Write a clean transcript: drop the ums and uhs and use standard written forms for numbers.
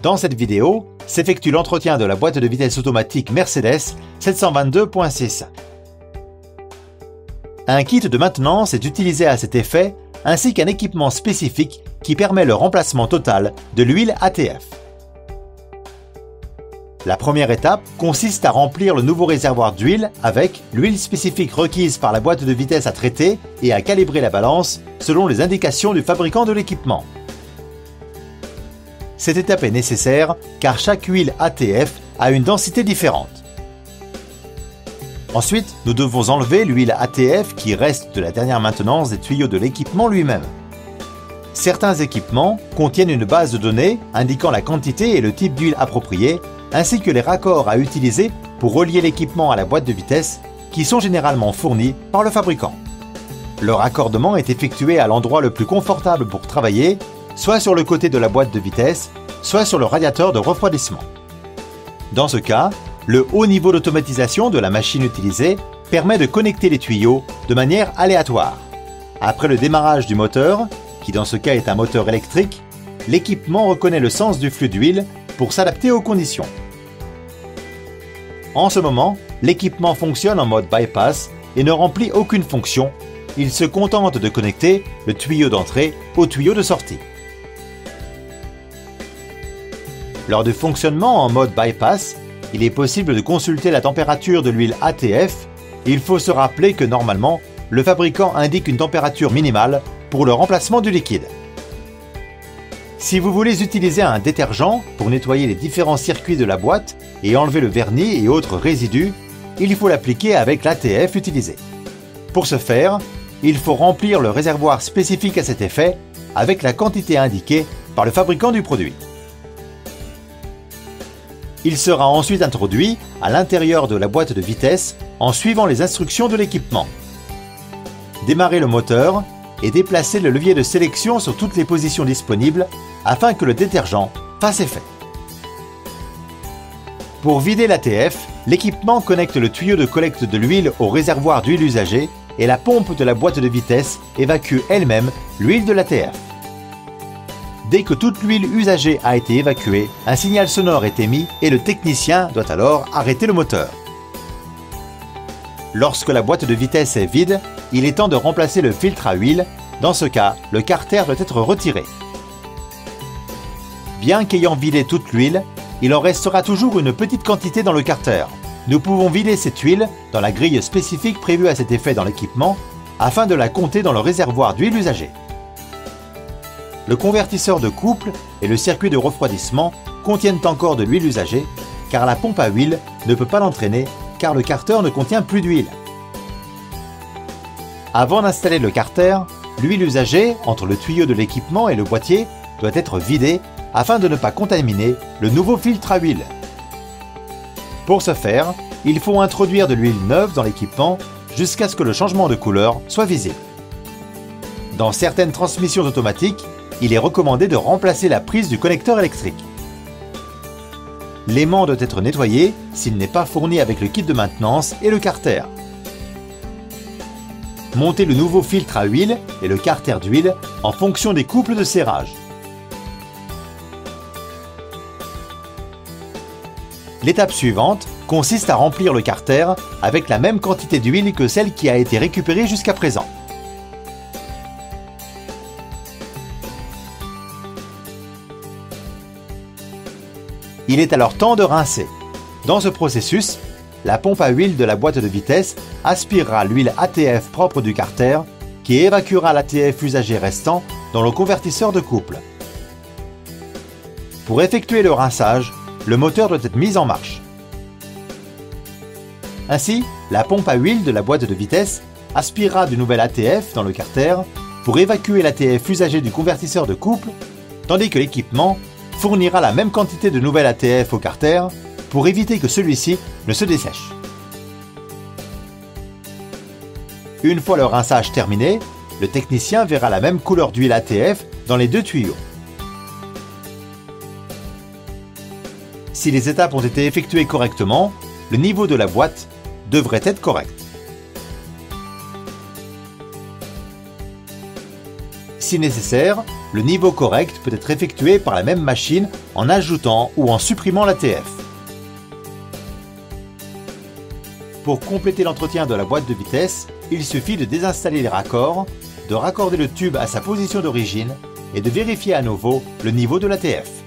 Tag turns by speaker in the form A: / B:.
A: Dans cette vidéo, s'effectue l'entretien de la boîte de vitesse automatique Mercedes 722.6. Un kit de maintenance est utilisé à cet effet, ainsi qu'un équipement spécifique qui permet le remplacement total de l'huile ATF. La première étape consiste à remplir le nouveau réservoir d'huile avec l'huile spécifique requise par la boîte de vitesse à traiter et à calibrer la balance selon les indications du fabricant de l'équipement. Cette étape est nécessaire car chaque huile ATF a une densité différente. Ensuite, nous devons enlever l'huile ATF qui reste de la dernière maintenance des tuyaux de l'équipement lui-même. Certains équipements contiennent une base de données indiquant la quantité et le type d'huile approprié, ainsi que les raccords à utiliser pour relier l'équipement à la boîte de vitesse, qui sont généralement fournis par le fabricant. Le raccordement est effectué à l'endroit le plus confortable pour travailler, soit sur le côté de la boîte de vitesse, soit sur le radiateur de refroidissement. Dans ce cas, le haut niveau d'automatisation de la machine utilisée permet de connecter les tuyaux de manière aléatoire. Après le démarrage du moteur, qui dans ce cas est un moteur électrique, l'équipement reconnaît le sens du flux d'huile pour s'adapter aux conditions. En ce moment, l'équipement fonctionne en mode bypass et ne remplit aucune fonction. Il se contente de connecter le tuyau d'entrée au tuyau de sortie. Lors du fonctionnement en mode bypass, il est possible de consulter la température de l'huile ATF. Il faut se rappeler que normalement, le fabricant indique une température minimale pour le remplacement du liquide. Si vous voulez utiliser un détergent pour nettoyer les différents circuits de la boîte et enlever le vernis et autres résidus, il faut l'appliquer avec l'ATF utilisé. Pour ce faire, il faut remplir le réservoir spécifique à cet effet avec la quantité indiquée par le fabricant du produit. Il sera ensuite introduit à l'intérieur de la boîte de vitesse en suivant les instructions de l'équipement. Démarrez le moteur et déplacez le levier de sélection sur toutes les positions disponibles afin que le détergent fasse effet. Pour vider l'ATF, l'équipement connecte le tuyau de collecte de l'huile au réservoir d'huile usagée et la pompe de la boîte de vitesse évacue elle-même l'huile de l'ATF. Dès que toute l'huile usagée a été évacuée, un signal sonore est émis et le technicien doit alors arrêter le moteur. Lorsque la boîte de vitesse est vide, il est temps de remplacer le filtre à huile. Dans ce cas, le carter doit être retiré. Bien qu'ayant vidé toute l'huile, il en restera toujours une petite quantité dans le carter. Nous pouvons vider cette huile dans la grille spécifique prévue à cet effet dans l'équipement afin de la compter dans le réservoir d'huile usagée. Le convertisseur de couple et le circuit de refroidissement contiennent encore de l'huile usagée car la pompe à huile ne peut pas l'entraîner car le carter ne contient plus d'huile. Avant d'installer le carter, l'huile usagée entre le tuyau de l'équipement et le boîtier doit être vidée afin de ne pas contaminer le nouveau filtre à huile. Pour ce faire, il faut introduire de l'huile neuve dans l'équipement jusqu'à ce que le changement de couleur soit visible. Dans certaines transmissions automatiques, il est recommandé de remplacer la prise du connecteur électrique. L'aimant doit être nettoyé s'il n'est pas fourni avec le kit de maintenance et le carter. Montez le nouveau filtre à huile et le carter d'huile en fonction des couples de serrage. L'étape suivante consiste à remplir le carter avec la même quantité d'huile que celle qui a été récupérée jusqu'à présent. Il est alors temps de rincer. Dans ce processus, la pompe à huile de la boîte de vitesse aspirera l'huile ATF propre du carter qui évacuera l'ATF usagé restant dans le convertisseur de couple. Pour effectuer le rinçage, le moteur doit être mis en marche. Ainsi, la pompe à huile de la boîte de vitesse aspirera du nouvel ATF dans le carter pour évacuer l'ATF usagé du convertisseur de couple, tandis que l'équipement fournira la même quantité de nouvel ATF au carter pour éviter que celui-ci ne se dessèche. Une fois le rinçage terminé, le technicien verra la même couleur d'huile ATF dans les deux tuyaux. Si les étapes ont été effectuées correctement, le niveau de la boîte devrait être correct. Si nécessaire, le niveau correct peut être effectué par la même machine en ajoutant ou en supprimant l'ATF. Pour compléter l'entretien de la boîte de vitesse, il suffit de désinstaller les raccords, de raccorder le tube à sa position d'origine et de vérifier à nouveau le niveau de l'ATF.